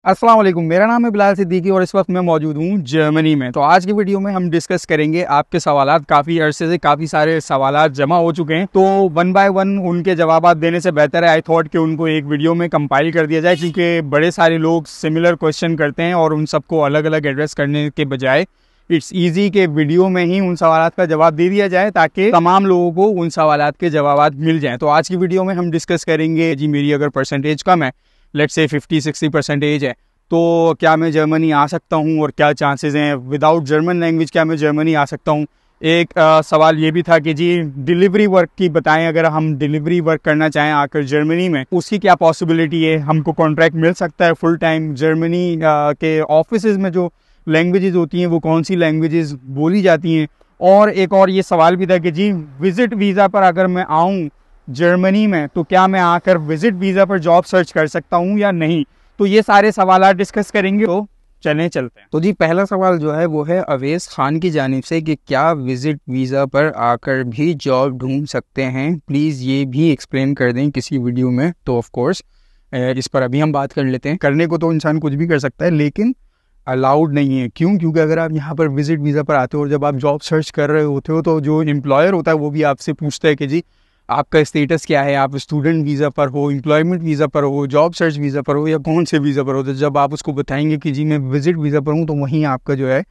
अस्सलाम वालेकुम। मेरा नाम है बिलाल सिद्दीकी और इस वक्त मैं मौजूद हूँ जर्मनी में। तो आज की वीडियो में हम डिस्कस करेंगे आपके सवालात। काफ़ी अरसे से काफ़ी सारे सवालात जमा हो चुके हैं, तो वन बाय वन उनके जवाब देने से बेहतर है आई थॉट कि उनको एक वीडियो में कंपाइल कर दिया जाए, क्योंकि बड़े सारे लोग सिमिलर क्वेश्चन करते हैं और उन सबको अलग अलग एड्रेस करने के बजाय इट्स ईजी के वीडियो में ही उन सवालात का जवाब दे दिया जाए ताकि तमाम लोगों को उन सवालात के जवाब मिल जाएं। तो आज की वीडियो में हम डिस्कस करेंगे जी, मेरी अगर परसेंटेज कम है, लेट्स से 50-60% है, तो क्या मैं जर्मनी आ सकता हूँ और क्या चांसेस हैं। विदाउट जर्मन लैंग्वेज क्या मैं जर्मनी आ सकता हूँ। एक सवाल ये भी था कि जी डिलीवरी वर्क की बताएं, अगर हम डिलीवरी वर्क करना चाहें आकर जर्मनी में, उसकी क्या पॉसिबिलिटी है, हमको कॉन्ट्रैक्ट मिल सकता है फुल टाइम। जर्मनी के ऑफिसेज में जो लैंग्वेजेस होती हैं वो कौन सी लैंग्वेजेस बोली जाती हैं। और एक और ये सवाल भी था कि जी विजिट वीज़ा पर अगर मैं आऊँ जर्मनी में तो क्या मैं आकर विजिट वीज़ा पर जॉब सर्च कर सकता हूँ या नहीं। तो ये सारे सवाल डिस्कस करेंगे, तो चलते हैं। तो जी पहला सवाल जो है वो है अवैस खान की जानिब से कि क्या विजिट वीज़ा पर आकर भी जॉब ढूंढ सकते हैं, प्लीज़ ये भी एक्सप्लेन कर दें किसी वीडियो में। तो ऑफ कोर्स इस पर अभी हम बात कर लेते हैं। करने को तो इंसान कुछ भी कर सकता है, लेकिन अलाउड नहीं है। क्यों? क्योंकि अगर आप यहाँ पर विजिट वीज़ा पर आते हो और जब आप जॉब सर्च कर रहे होते हो तो जो एम्प्लॉयर होता है वो भी आपसे पूछता है कि जी आपका स्टेटस क्या है, आप स्टूडेंट वीज़ा पर हो, एम्प्लॉयमेंट वीज़ा पर हो, जॉब सर्च वीज़ा पर हो या कौन से वीज़ा पर हो। तो जब आप उसको बताएंगे कि जी मैं विजिट वीज़ा पर हूँ, तो वहीं आपका जो है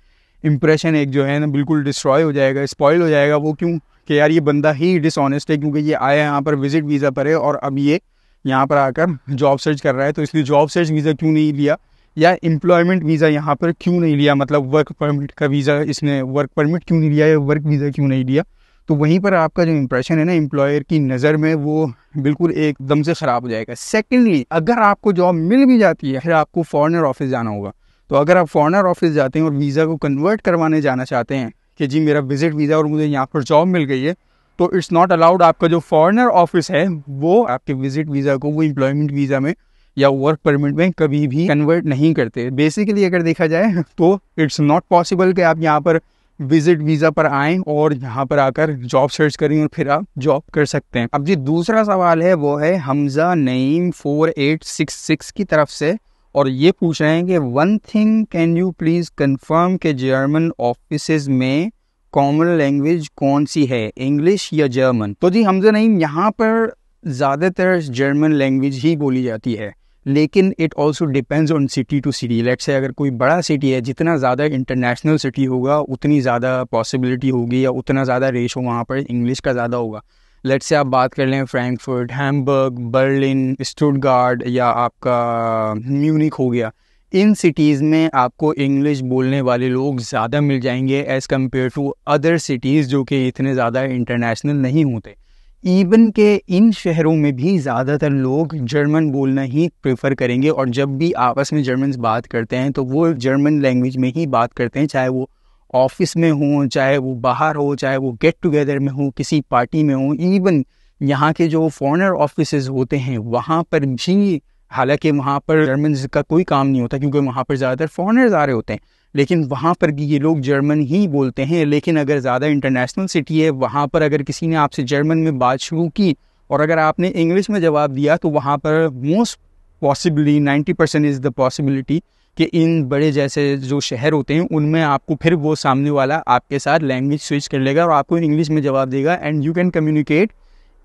इंप्रेशन एक जो है ना बिल्कुल डिस्ट्रॉय हो जाएगा, स्पॉइल हो जाएगा। वो क्यों कि यार ये बंदा ही डिसऑनेस्ट है, क्योंकि ये आया यहाँ पर विजिट वीज़ा पर है और अब ये यहाँ पर आकर जॉब सर्च कर रहा है। तो इसलिए जॉब सर्च वीज़ा क्यों नहीं लिया या एम्प्लॉयमेंट वीज़ा यहाँ पर क्यों नहीं लिया, मतलब वर्क परमिट का वीज़ा इसने वर्क परमिट क्यों नहीं लिया या वर्क वीज़ा क्यों नहीं लिया। तो वहीं पर आपका जो इंप्रेशन है ना एम्प्लॉयर की नज़र में वो बिल्कुल एकदम से ख़राब हो जाएगा। सेकेंडली, अगर आपको जॉब मिल भी जाती है फिर आपको फॉरेनर ऑफिस जाना होगा। तो अगर आप फॉरेनर ऑफिस जाते हैं और वीज़ा को कन्वर्ट करवाने जाना चाहते हैं कि जी मेरा विजिट वीज़ा और मुझे यहाँ पर जॉब मिल गई है, तो इट्स नॉट अलाउड। आपका जो फॉरेनर ऑफिस है वो आपके विजिट वीज़ा को वो एम्प्लॉयमेंट वीज़ा में या वर्क परमिट में कभी भी कन्वर्ट नहीं करते। बेसिकली अगर देखा जाए तो इट्स नॉट पॉसिबल कि आप यहाँ पर विजिट वीज़ा पर आएँ और यहाँ पर आकर जॉब सर्च करें और फिर आप जॉब कर सकते हैं। अब जी दूसरा सवाल है वो है हमजा नईम 4866 की तरफ से, और ये पूछ रहे हैं कि one thing can you please confirm के जर्मन ऑफिसेज में कॉमन लैंग्वेज कौन सी है, इंग्लिश या जर्मन। तो जी हमजा नईम, यहाँ पर ज़्यादातर जर्मन लैंग्वेज ही बोली जाती है, लेकिन it also depends on city to city. Let's say अगर कोई बड़ा सिटी है, जितना ज़्यादा इंटरनेशनल सिटी होगा उतनी ज़्यादा पॉसिबिलिटी होगी या उतना ज़्यादा रेशो वहाँ पर इंग्लिश का ज़्यादा होगा। लेट्स से आप बात कर लें फ्रैंकफर्ट, हैम्बर्ग, बर्लिन, स्टुटगार्ट या आपका म्यूनिक हो गया, इन सिटीज़ में आपको इंग्लिश बोलने वाले लोग ज़्यादा मिल जाएंगे as compared to other cities जो कि इतने ज़्यादा इंटरनेशनल नहीं होते। इवन के इन शहरों में भी ज़्यादातर लोग जर्मन बोलना ही प्रेफर करेंगे, और जब भी आपस में जर्मन बात करते हैं तो वो जर्मन लैंग्वेज में ही बात करते हैं, चाहे वो ऑफिस में हो, चाहे वो बाहर हो, चाहे वो गेट टुगेदर में हो, किसी पार्टी में हो। इवन यहाँ के जो फॉरेनर ऑफिसेज होते हैं वहाँ पर भी, हालांकि वहाँ पर जर्मन का कोई काम नहीं होता क्योंकि वहाँ पर ज़्यादातर फॉरेनर्स आ रहे होते हैं, लेकिन वहाँ पर भी ये लोग जर्मन ही बोलते हैं। लेकिन अगर ज़्यादा इंटरनेशनल सिटी है, वहाँ पर अगर किसी ने आपसे जर्मन में बात शुरू की और अगर आपने इंग्लिश में जवाब दिया, तो वहाँ पर most possibly 90% is the possibility कि इन बड़े जैसे जो शहर होते हैं उनमें आपको फिर वो सामने वाला आपके साथ लैंग्वेज स्विच कर लेगा और आपको इंग्लिश में जवाब देगा and you can communicate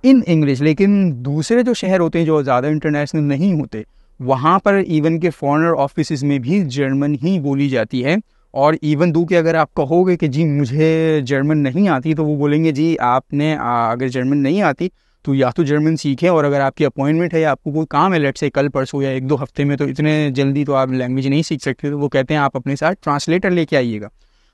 in English. लेकिन दूसरे जो शहर होते हैं जो ज़्यादा इंटरनेशनल नहीं होते, वहाँ पर इवन के फॉरेनर ऑफिस में भी जर्मन ही बोली जाती है। और इवन दो कि अगर आप कहोगे कि जी मुझे जर्मन नहीं आती, तो वो बोलेंगे जी आपने अगर जर्मन नहीं आती तो या तो जर्मन सीखें, और अगर आपकी अपॉइंटमेंट है या आपको कोई काम है लेट्स से कल परसों या 1-2 हफ्ते में, तो इतने जल्दी तो आप लैंग्वेज नहीं सीख सकते। तो वो कहते हैं आप अपने साथ ट्रांसलेटर लेके आइएगा।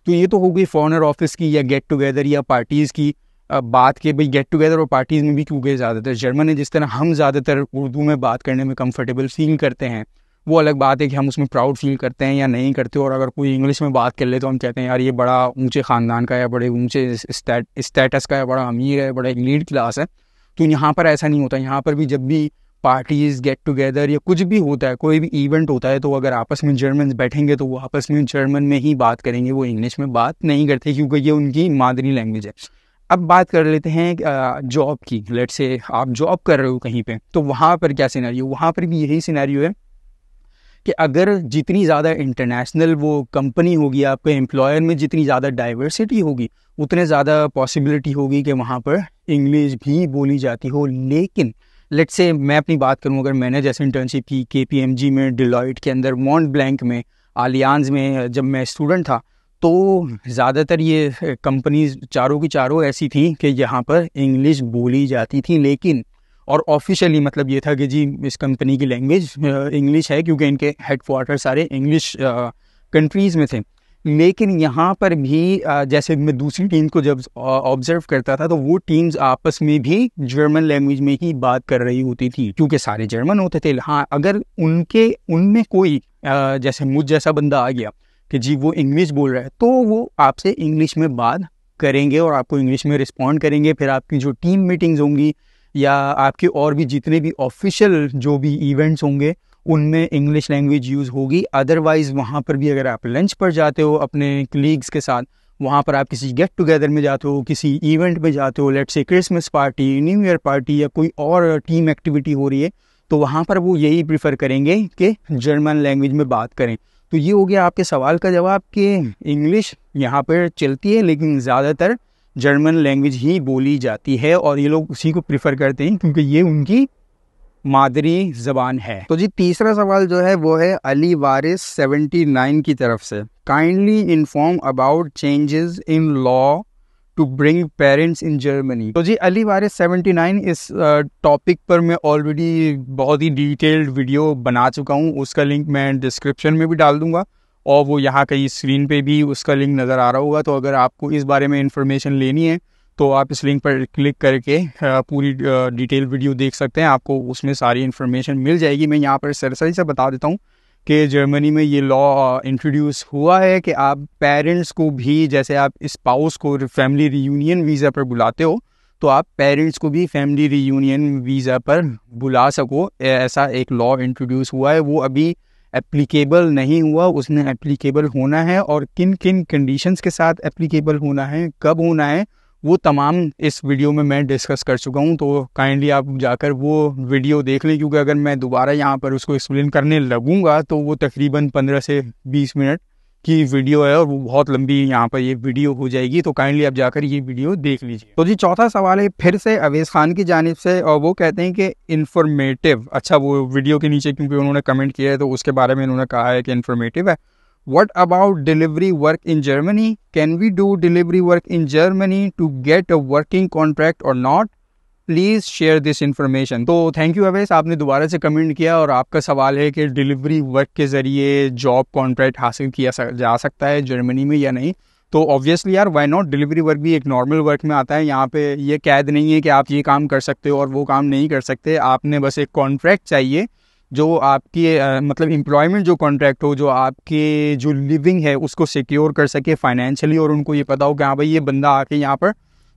तो ये तो हो गई फॉरेनर ऑफिस की या गेट टुगेदर या पार्टीज़ की बात के। भाई गेट टुगेदर और पार्टीज़ में भी क्योंकि ज़्यादातर जर्मन है, जिस तरह हम ज़्यादातर उर्दू में बात करने में कंफर्टेबल फील करते हैं, वो अलग बात है कि हम उसमें प्राउड फील करते हैं या नहीं करते। और अगर कोई इंग्लिश में बात कर ले तो हम कहते हैं यार ये बड़ा ऊंचे ख़ानदान का या बड़े ऊंचे स्टेटस का है, बड़ा अमीर है, बड़ा एलीट क्लास है। तो यहाँ पर ऐसा नहीं होता। यहाँ पर भी जब भी पार्टीज़, गेट टुगेदर या कुछ भी होता है, कोई भी इवेंट होता है, तो अगर आपस में जर्मन बैठेंगे तो वो आपस में जर्मन में ही बात करेंगे, वो इंग्लिश में बात नहीं करते क्योंकि ये उनकी मादरी लैंग्वेज है। अब बात कर लेते हैं जॉब की। लेट्स से आप जॉब कर रहे हो कहीं पे, तो वहाँ पर क्या सिनेरियो, वहाँ पर भी यही सिनेरियो है कि अगर जितनी ज़्यादा इंटरनेशनल वो कंपनी होगी, आपके एम्प्लॉयर में जितनी ज़्यादा डाइवर्सिटी होगी, उतने ज़्यादा पॉसिबिलिटी होगी कि वहाँ पर इंग्लिश भी बोली जाती हो। लेकिन लेट्स से मैं अपनी बात करूँ, अगर मैंने जैसे इंटर्नशिप की KPMG में, डिलॉयट के अंदर, मॉन्ट ब्लैंक में, आलियांज में, जब मैं स्टूडेंट था, तो ज़्यादातर ये कंपनीज चारों की चारों ऐसी थी कि यहाँ पर इंग्लिश बोली जाती थी। लेकिन और ऑफिशियली मतलब ये था कि जी इस कंपनी की लैंग्वेज इंग्लिश है, क्योंकि इनके हेडक्वार्टर सारे इंग्लिश कंट्रीज़ में थे। लेकिन यहाँ पर भी जैसे मैं दूसरी टीम को जब ऑब्जर्व करता था, तो वो टीम्स आपस में भी जर्मन लैंग्वेज में ही बात कर रही होती थी, क्योंकि सारे जर्मन होते थे। हाँ, अगर उनमें कोई जैसे मुझ जैसा बंदा आ गया कि जी वो इंग्लिश बोल रहा है, तो वो आपसे इंग्लिश में बात करेंगे और आपको इंग्लिश में रिस्पॉन्ड करेंगे। फिर आपकी जो टीम मीटिंग्स होंगी या आपके और भी जितने भी ऑफिशियल जो भी इवेंट्स होंगे, उनमें इंग्लिश लैंग्वेज यूज़ होगी। अदरवाइज़ वहाँ पर भी अगर आप लंच पर जाते हो अपने कलीग्स के साथ, वहाँ पर आप किसी गेट टुगेदर में जाते हो, किसी इवेंट में जाते हो, let's say Christmas party, new year party या कोई और टीम एक्टिविटी हो रही है, तो वहाँ पर वो यही प्रीफर करेंगे कि जर्मन लैंग्वेज में बात करें। तो ये हो गया आपके सवाल का जवाब कि इंग्लिश यहाँ पर चलती है, लेकिन ज़्यादातर जर्मन लैंग्वेज ही बोली जाती है और ये लोग उसी को प्रीफर करते हैं क्योंकि ये उनकी मादरी ज़बान है। तो जी तीसरा सवाल जो है वो है अली वारिस 79 की तरफ से। Kindly inform about changes in law to bring parents in Germany. तो जी अली वारिस 79, इस टॉपिक पर मैं ऑलरेडी बहुत ही डिटेल्ड वीडियो बना चुका हूँ। उसका लिंक मैं डिस्क्रिप्शन में भी डाल दूंगा और वो यहाँ कहीं स्क्रीन पे भी उसका लिंक नज़र आ रहा होगा। तो अगर आपको इस बारे में इंफॉर्मेशन लेनी है तो आप इस लिंक पर क्लिक करके पूरी डिटेल वीडियो देख सकते हैं, आपको उसमें सारी इन्फॉर्मेशन मिल जाएगी। मैं यहाँ पर सरसरी से बता देता हूँ कि जर्मनी में ये लॉ इंट्रोड्यूस हुआ है कि आप पेरेंट्स को भी, जैसे आप स्पाउस को फैमिली रियूनियन वीज़ा पर बुलाते हो, तो आप पेरेंट्स को भी फैमिली रियूनियन वीज़ा पर बुला सको। ऐसा एक लॉ इंट्रोड्यूस हुआ है। वो अभी एप्लीकेबल नहीं हुआ, उसने एप्लीकेबल होना है और किन किन कंडीशंस के साथ एप्लीकेबल होना है, कब होना है, वो तमाम इस वीडियो में मैं डिस्कस कर चुका हूँ। तो काइंडली आप जाकर वो वीडियो देख लें, क्योंकि अगर मैं दोबारा यहाँ पर उसको एक्सप्लेन करने लगूंगा तो वो तकरीबन 15 से 20 मिनट की वीडियो है और वो बहुत लंबी यहाँ पर ये वीडियो हो जाएगी। तो काइंडली आप जाकर ये वीडियो देख लीजिए। तो जी चौथा सवाल है फिर से अवैस खान की जानिब से और वो कहते हैं कि इन्फॉर्मेटिव, अच्छा वो वीडियो के नीचे क्योंकि उन्होंने कमेंट किया है तो उसके बारे में उन्होंने कहा है कि इन्फॉर्मेटिव है। What about delivery work in Germany? Can we do delivery work in Germany to get a working contract or not? Please share this information. तो थैंक यू अवैस, आपने दोबारा से कमेंट किया और आपका सवाल है कि डिलीवरी वर्क के ज़रिए जॉब कॉन्ट्रैक्ट हासिल किया जा सकता है जर्मनी में या नहीं। तो ऑब्वियसली यार वाई नॉट, डिलीवरी वर्क भी एक नॉर्मल वर्क में आता है। यहाँ पे ये कैद नहीं है कि आप ये काम कर सकते हो और वो काम नहीं कर सकते। आपने बस एक कॉन्ट्रैक्ट चाहिए जो आपकी मतलब एम्प्लॉयमेंट जो कॉन्ट्रैक्ट हो, जो आपके जो लिविंग है उसको सिक्योर कर सके फाइनेंशियली, और उनको ये पता हो कि हाँ भाई ये बंदा आके यहाँ पर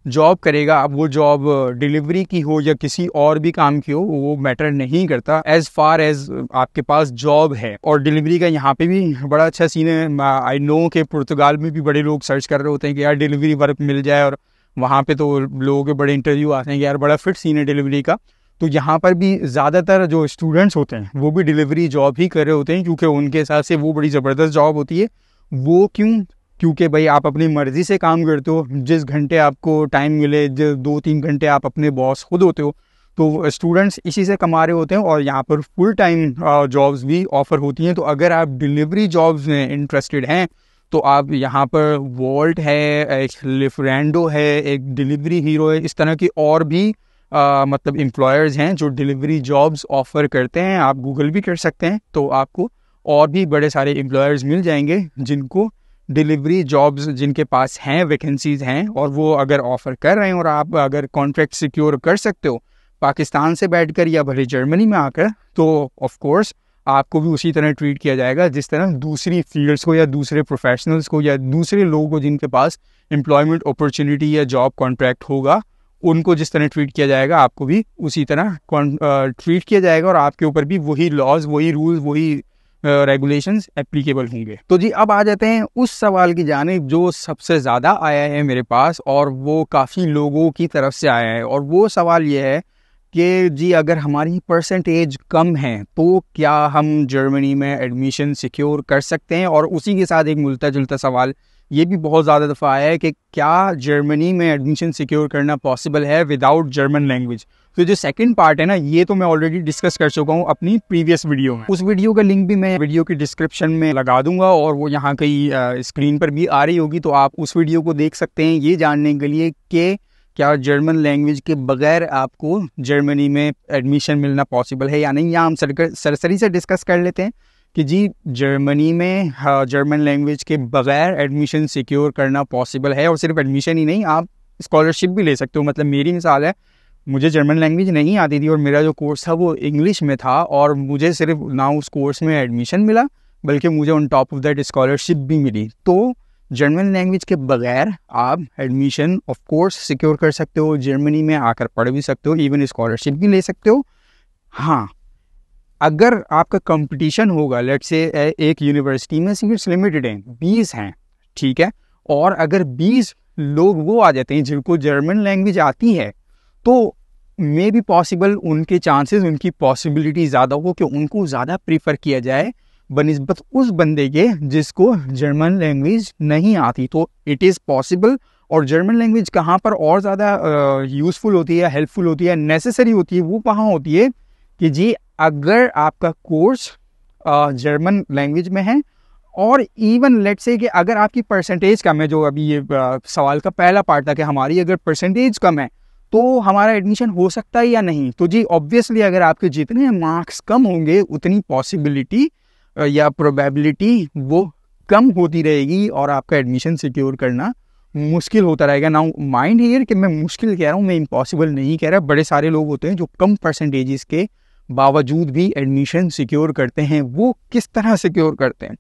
जॉब करेगा। अब वो जॉब डिलीवरी की हो या किसी और भी काम की हो, वो मैटर नहीं करता एज फार एज आपके पास जॉब है। और डिलीवरी का यहाँ पे भी बड़ा अच्छा सीन है। आई नो कि पुर्तगाल में भी बड़े लोग सर्च कर रहे होते हैं कि यार डिलीवरी वर्क मिल जाए, और वहाँ पे तो लोगों के बड़े इंटरव्यू आते हैं कि यार बड़ा फिट सीन है डिलीवरी का। तो यहाँ पर भी ज़्यादातर जो स्टूडेंट्स होते हैं वो भी डिलीवरी जॉब ही कर रहे होते हैं, क्योंकि उनके हिसाब से वो बड़ी ज़बरदस्त जॉब होती है। वो क्योंकि भाई आप अपनी मर्ज़ी से काम करते हो, जिस घंटे आपको टाइम मिले, जो 2-3 घंटे आप अपने बॉस खुद होते हो। तो स्टूडेंट्स इसी से कमा रहे होते हैं और यहाँ पर फुल टाइम जॉब्स भी ऑफ़र होती हैं। तो अगर आप डिलीवरी जॉब्स में इंटरेस्टेड हैं तो आप यहाँ पर वोल्ट है, एक लिफरेंडो है, एक डिलीवरी हीरो है, इस तरह की और भी मतलब एम्प्लॉयर्स हैं जो डिलीवरी जॉब्स ऑफ़र करते हैं। आप गूगल भी कर सकते हैं तो आपको और भी बड़े सारे एम्प्लॉयर्स मिल जाएंगे जिनको डिलीवरी जॉब्स, जिनके पास हैं, वैकेंसीज़ हैं और वो अगर ऑफ़र कर रहे हैं और आप अगर कॉन्ट्रैक्ट सिक्योर कर सकते हो पाकिस्तान से बैठकर या भले जर्मनी में आकर, तो ऑफ कोर्स आपको भी उसी तरह ट्रीट किया जाएगा जिस तरह दूसरी फील्ड्स को या दूसरे प्रोफेशनल्स को या दूसरे लोगों को जिनके पास एम्प्लॉयमेंट अपॉर्चुनिटी या जॉब कॉन्ट्रैक्ट होगा, उनको जिस तरह ट्रीट किया जाएगा आपको भी उसी तरह ट्रीट किया जाएगा और आपके ऊपर भी वही लॉज, वही रूल्स, वही रेगुलेशंस एप्लीकेबल होंगे। तो जी अब आ जाते हैं उस सवाल की जानिब जो सबसे ज़्यादा आया है मेरे पास और वो काफ़ी लोगों की तरफ से आया है, और वो सवाल ये है कि जी अगर हमारी परसेंटेज कम है तो क्या हम जर्मनी में एडमिशन सिक्योर कर सकते हैं। और उसी के साथ एक मिलता जुलता सवाल ये भी बहुत ज़्यादा दफ़ा आया है कि क्या जर्मनी में एडमिशन सिक्योर करना पॉसिबल है विदाउट जर्मन लैंग्वेज। तो जो सेकंड पार्ट है ना, ये तो मैं ऑलरेडी डिस्कस कर चुका हूँ अपनी प्रीवियस वीडियो में। उस वीडियो का लिंक भी मैं वीडियो की डिस्क्रिप्शन में लगा दूंगा और वो यहाँ कहीं स्क्रीन पर भी आ रही होगी, तो आप उस वीडियो को देख सकते हैं ये जानने के लिए कि क्या जर्मन लैंग्वेज के बगैर आपको जर्मनी में एडमिशन मिलना पॉसिबल है या नहीं। या हम सरसरी से डिस्कस कर लेते हैं कि जी जर्मनी में जर्मन लैंग्वेज के बगैर एडमिशन सिक्योर करना पॉसिबल है। और सिर्फ एडमिशन ही नहीं, आप स्कॉलरशिप भी ले सकते हो। मतलब मेरी मिसाल है, मुझे जर्मन लैंग्वेज नहीं आती थी और मेरा जो कोर्स था वो इंग्लिश में था और मुझे सिर्फ ना उस कोर्स में एडमिशन मिला बल्कि मुझे on top of that scholarship भी मिली। तो जर्मन लैंग्वेज के बगैर आप एडमिशन ऑफ कोर्स सिक्योर कर सकते हो, जर्मनी में आकर पढ़ भी सकते हो, इवन स्कॉलरशिप भी ले सकते हो। हाँ, अगर आपका कंपटीशन होगा, लेट्स से एक यूनिवर्सिटी में सीट्स लिमिटेड हैं, 20 हैं, ठीक है, और अगर 20 लोग वो आ जाते हैं जिनको जर्मन लैंग्वेज आती है तो मे बी पॉसिबल उनके चांसेस, उनकी पॉसिबिलिटी ज़्यादा हो कि उनको ज़्यादा प्रीफर किया जाए बनिस्बत उस बंदे के जिसको जर्मन लैंग्वेज नहीं आती। तो इट इज़ पॉसिबल। और जर्मन लैंग्वेज कहाँ पर और ज़्यादा यूज़फुल होती है, हेल्पफुल होती है, नेसेसरी होती है, वो कहाँ होती है कि जी अगर आपका कोर्स जर्मन लैंग्वेज में है और इवन लेट्स से कि अगर आपकी परसेंटेज कम है, जो अभी ये सवाल का पहला पार्ट था कि हमारी अगर परसेंटेज कम है तो हमारा एडमिशन हो सकता है या नहीं। तो जी ऑब्वियसली अगर आपके जितने मार्क्स कम होंगे उतनी पॉसिबिलिटी या प्रोबेबिलिटी वो कम होती रहेगी और आपका एडमिशन सिक्योर करना मुश्किल होता रहेगा। नाउ माइंड हियर कि मैं मुश्किल कह रहा हूँ, मैं इम्पॉसिबल नहीं कह रहा। बड़े सारे लोग होते हैं जो कम परसेंटेजेस के बावजूद भी एडमिशन सिक्योर करते हैं। वो किस तरह सिक्योर करते हैं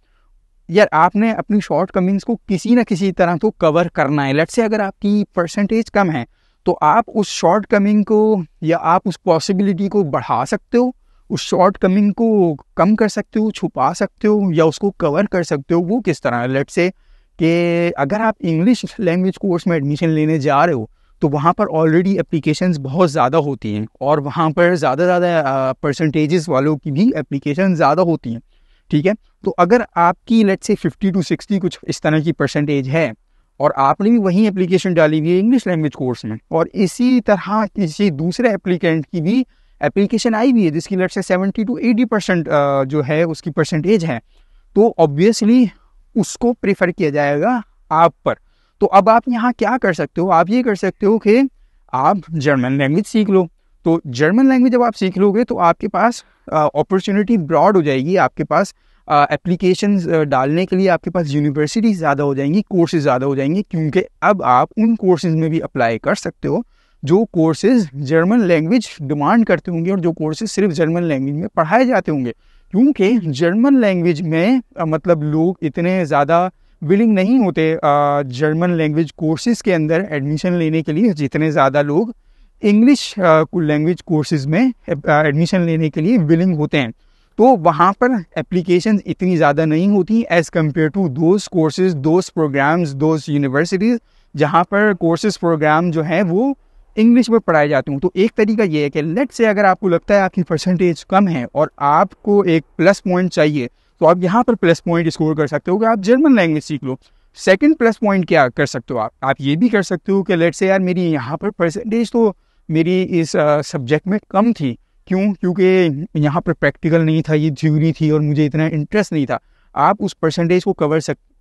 यार, आपने अपनी शॉर्ट कमिंग्स को किसी ना किसी तरह तो कवर करना है। लेट्स से अगर आपकी परसेंटेज कम है तो आप उस शॉर्ट कमिंग को या आप उस पॉसिबिलिटी को बढ़ा सकते हो, उस शॉर्ट कमिंग को कम कर सकते हो, छुपा सकते हो या उसको कवर कर सकते हो। वो किस तरह, लेट्स से कि अगर आप इंग्लिश लैंग्वेज कोर्स में एडमिशन लेने जा रहे हो तो वहाँ पर ऑलरेडी एप्लीकेशंस बहुत ज़्यादा होती हैं और वहाँ पर ज़्यादा परसेंटेजेस वालों की भी एप्लीकेशन ज़्यादा होती हैं, ठीक है। तो अगर आपकी लेट्स से 50 to 60 कुछ इस तरह की परसेंटेज है और आपने भी वही एप्लीकेशन डाली हुई है इंग्लिश लैंग्वेज कोर्स में और इसी तरह किसी दूसरे एप्लीकेंट की भी एप्लीकेशन आई हुई है जिसकी लेट्स से 70 to 80% जो है उसकी परसेंटेज है, तो ऑब्वियसली उसको प्रेफर किया जाएगा आप पर। तो अब आप यहाँ क्या कर सकते हो, आप ये कर सकते हो कि आप जर्मन लैंग्वेज सीख लो। तो जर्मन लैंग्वेज जब आप सीख लोगे तो आपके पास अपॉर्चुनिटी ब्रॉड हो जाएगी, आपके पास एप्लीकेशंस डालने के लिए आपके पास यूनिवर्सिटी ज़्यादा हो जाएंगी, कोर्सेज ज़्यादा हो जाएंगे, क्योंकि अब आप उन कोर्सेज में भी अप्लाई कर सकते हो जो कोर्सेज जर्मन लैंग्वेज डिमांड करते होंगे और जो कोर्सेज सिर्फ जर्मन लैंग्वेज में पढ़ाए जाते होंगे। क्योंकि जर्मन लैंग्वेज में मतलब लोग इतने ज़्यादा विलिंग नहीं होते जर्मन लैंग्वेज कोर्सेज के अंदर एडमिशन लेने के लिए जितने ज़्यादा लोग इंग्लिश लैंग्वेज कोर्सेज में एडमिशन लेने के लिए विलिंग होते हैं। तो वहाँ पर एप्लीकेशन इतनी ज़्यादा नहीं होती as compared to those courses, those programmes, those universities जहाँ पर कोर्सेज प्रोग्राम जो है वो इंग्लिश में पढ़ाए जाते हूँ। तो एक तरीका ये है कि लेट्स से अगर आपको लगता है आपकी परसेंटेज कम है और आपको एक प्लस पॉइंट चाहिए तो आप यहाँ पर प्लस पॉइंट स्कोर कर सकते हो कि आप जर्मन लैंग्वेज सीख लो। सेकंड प्लस पॉइंट क्या कर सकते हो आप ये भी कर सकते हो कि लेट्स से यार मेरी यहाँ पर परसेंटेज तो मेरी इस सब्जेक्ट में कम थी, क्यों, क्योंकि यहाँ पर प्रैक्टिकल नहीं था, ये थ्योरी थी और मुझे इतना इंटरेस्ट नहीं था। आप उस परसेंटेज को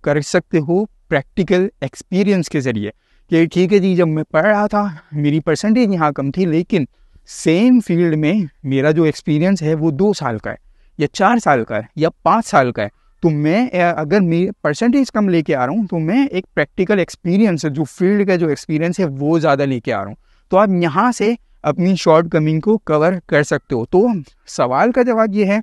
कर सकते हो प्रैक्टिकल एक्सपीरियंस के ज़रिए कि ठीक है जी, जब मैं पढ़ रहा था मेरी परसेंटेज यहाँ कम थी लेकिन सेम फील्ड में मेरा जो एक्सपीरियंस है वो 2 साल का है या 4 साल का है या 5 साल का है। तो मैं अगर मेरी परसेंटेज कम लेके आ रहा हूँ तो मैं एक प्रैक्टिकल एक्सपीरियंस, जो फील्ड का जो एक्सपीरियंस है वो ज़्यादा लेके आ रहा हूँ। तो आप यहाँ से अपनी शॉर्ट कमिंग को कवर कर सकते हो। तो सवाल का जवाब ये है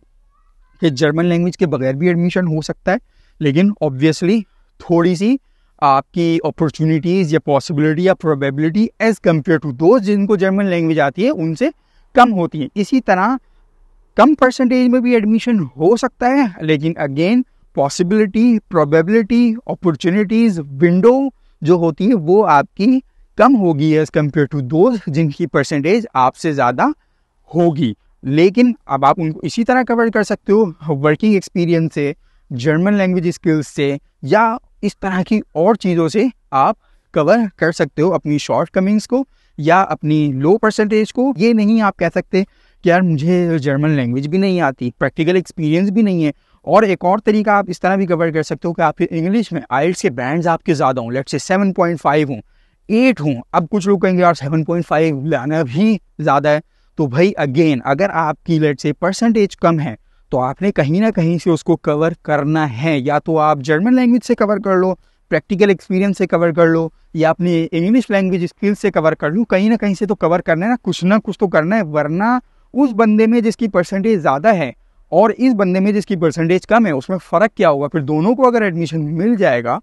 कि जर्मन लैंग्वेज के बगैर भी एडमिशन हो सकता है, लेकिन ऑब्वियसली थोड़ी सी आपकी अपॉर्चुनिटीज़ या पॉसिबिलिटी या प्रोबेबिलिटी एज कम्पेयर टू दोस्त जिनको जर्मन लैंग्वेज आती है उनसे कम होती है। इसी तरह कम परसेंटेज में भी एडमिशन हो सकता है, लेकिन again possibility, probability, opportunities window जो होती है वो आपकी कम होगी एज कम्पेयर टू दोस्त जिनकी परसेंटेज आपसे ज़्यादा होगी। लेकिन अब आप उनको इसी तरह कवर कर सकते हो वर्किंग एक्सपीरियंस से, जर्मन लैंग्वेज स्किल्स से, या इस तरह की और चीज़ों से आप कवर कर सकते हो अपनी शॉर्ट कमिंग्स को या अपनी लो परसेंटेज को। ये नहीं आप कह सकते कि यार मुझे जर्मन लैंग्वेज भी नहीं आती, प्रैक्टिकल एक्सपीरियंस भी नहीं है। और एक और तरीका आप इस तरह भी कवर कर सकते हो कि आपके इंग्लिश में आइल्स के बैंड्स आपके ज़्यादा हों, लेट्स से 7.5 हों, 8 हों। अब कुछ लोग कहेंगे यार 7.5 लाना भी ज़्यादा है। तो भाई अगेन, अगर आपकी लेट्स से परसेंटेज कम है तो आपने कहीं ना कहीं से उसको कवर करना है। या तो आप जर्मन लैंग्वेज से कवर कर लो, प्रैक्टिकल एक्सपीरियंस से कवर कर लो, या अपनी इंग्लिश लैंग्वेज स्किल्स से कवर कर लो। कहीं ना कहीं से तो कवर करना है ना कुछ तो करना है। वरना उस बंदे में जिसकी परसेंटेज ज़्यादा है और इस बंदे में जिसकी परसेंटेज कम है, उसमें फ़र्क क्या होगा? फिर दोनों को अगर एडमिशन मिल जाएगा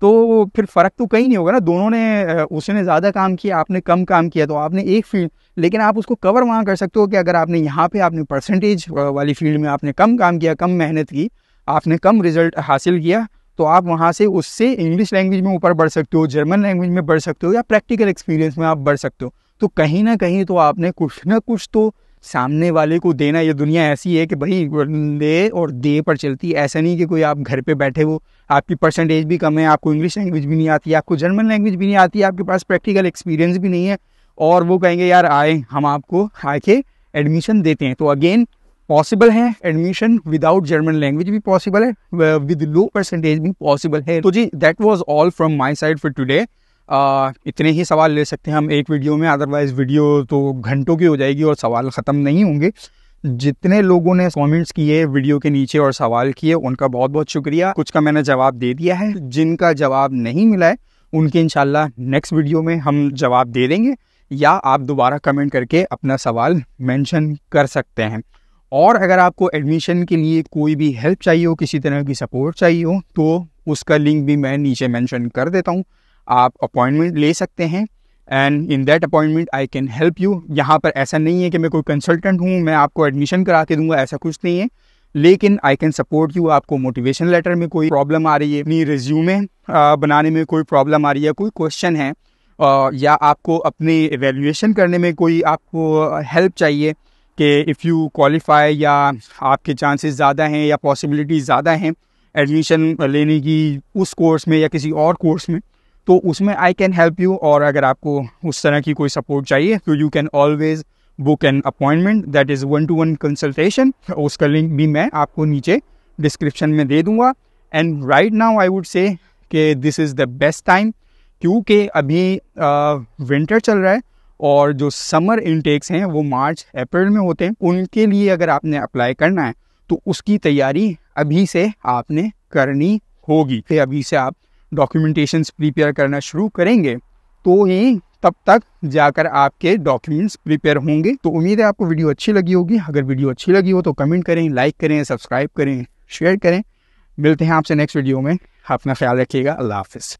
तो फिर फ़र्क तो कहीं नहीं होगा ना। दोनों ने, उसने ज़्यादा काम किया, आपने कम काम किया, तो आपने एक फील्ड, लेकिन आप उसको कवर वहाँ कर सकते हो कि अगर आपने यहाँ पे आपने परसेंटेज वाली फील्ड में आपने कम काम किया, कम मेहनत की, आपने कम रिजल्ट हासिल किया, तो आप वहाँ से उससे इंग्लिश लैंग्वेज में ऊपर बढ़ सकते हो, जर्मन लैंग्वेज में बढ़ सकते हो, या प्रैक्टिकल एक्सपीरियंस में आप बढ़ सकते हो। तो कहीं ना कहीं तो आपने कुछ ना कुछ तो सामने वाले को देना। ये दुनिया ऐसी है कि भाई ले और दे पर चलती। ऐसा नहीं कि कोई आप घर पे बैठे हो, आपकी परसेंटेज भी कम है, आपको इंग्लिश लैंग्वेज भी नहीं आती, आपको जर्मन लैंग्वेज भी नहीं आती, आपके पास प्रैक्टिकल एक्सपीरियंस भी नहीं है, और वो कहेंगे यार आए हम आपको आके एडमिशन देते हैं। तो अगेन पॉसिबल है एडमिशन विदाउट जर्मन लैंग्वेज भी पॉसिबल है, विद लो परसेंटेज भी पॉसिबल है। तो जी that was all from my side for today. इतने ही सवाल ले सकते हैं हम एक वीडियो में, अदरवाइज वीडियो तो घंटों की हो जाएगी और सवाल ख़त्म नहीं होंगे। जितने लोगों ने कमेंट्स किए वीडियो के नीचे और सवाल किए, उनका बहुत बहुत शुक्रिया। कुछ का मैंने जवाब दे दिया है, जिनका जवाब नहीं मिला है उनके इंशाल्लाह नेक्स्ट वीडियो में हम जवाब दे देंगे, या आप दोबारा कमेंट करके अपना सवाल मेंशन कर सकते हैं। और अगर आपको एडमिशन के लिए कोई भी हेल्प चाहिए हो, किसी तरह की सपोर्ट चाहिए हो, तो उसका लिंक भी मैं नीचे मेंशन कर देता हूँ। आप अपॉइंटमेंट ले सकते हैं, and in that appointment I can help you. यहाँ पर ऐसा नहीं है कि मैं कोई कंसल्टेंट हूँ, मैं आपको एडमिशन करा के दूंगा, ऐसा कुछ नहीं है। लेकिन आई कैन सपोर्ट यू। आपको मोटिवेशन लेटर में कोई प्रॉब्लम आ रही है, अपनी रिज्यूमे बनाने में कोई प्रॉब्लम आ रही है, कोई क्वेश्चन है, या आपको अपनी एवेल्यूएशन करने में कोई आपको हेल्प चाहिए कि इफ़ यू क्वालिफाई, या आपके चांसेस ज़्यादा हैं या पॉसिबिलिटीज़ ज़्यादा हैं एडमिशन लेने की उस कोर्स में या किसी और कोर्स में, तो उसमें आई कैन हेल्प यू। और अगर आपको उस तरह की कोई सपोर्ट चाहिए तो you can always book an appointment, that is 1-to-1 consultation. उसका लिंक भी मैं आपको नीचे डिस्क्रिप्शन में दे दूंगा। And right now I would say कि this is the best time, क्योंकि अभी विंटर चल रहा है और जो समर इनटेक्स हैं वो मार्च अप्रैल में होते हैं। उनके लिए अगर आपने अप्लाई करना है तो उसकी तैयारी अभी से आपने करनी होगी। फिर अभी से आप डॉक्यूमेंटेशंस प्रिपेयर करना शुरू करेंगे तो ही तब तक जाकर आपके डॉक्यूमेंट्स प्रिपेयर होंगे। तो उम्मीद है आपको वीडियो अच्छी लगी होगी। अगर वीडियो अच्छी लगी हो तो कमेंट करें, लाइक करें, सब्सक्राइब करें, शेयर करें। मिलते हैं आपसे नेक्स्ट वीडियो में। अपना ख्याल रखिएगा। अल्लाह हाफिज़।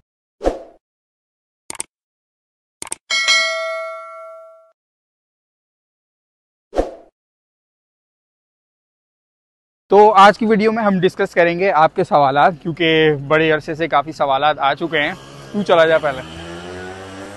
तो आज की वीडियो में हम डिस्कस करेंगे आपके सवालात, क्योंकि बड़े अरसे से काफ़ी सवालात आ चुके हैं। तू चला जा पहले।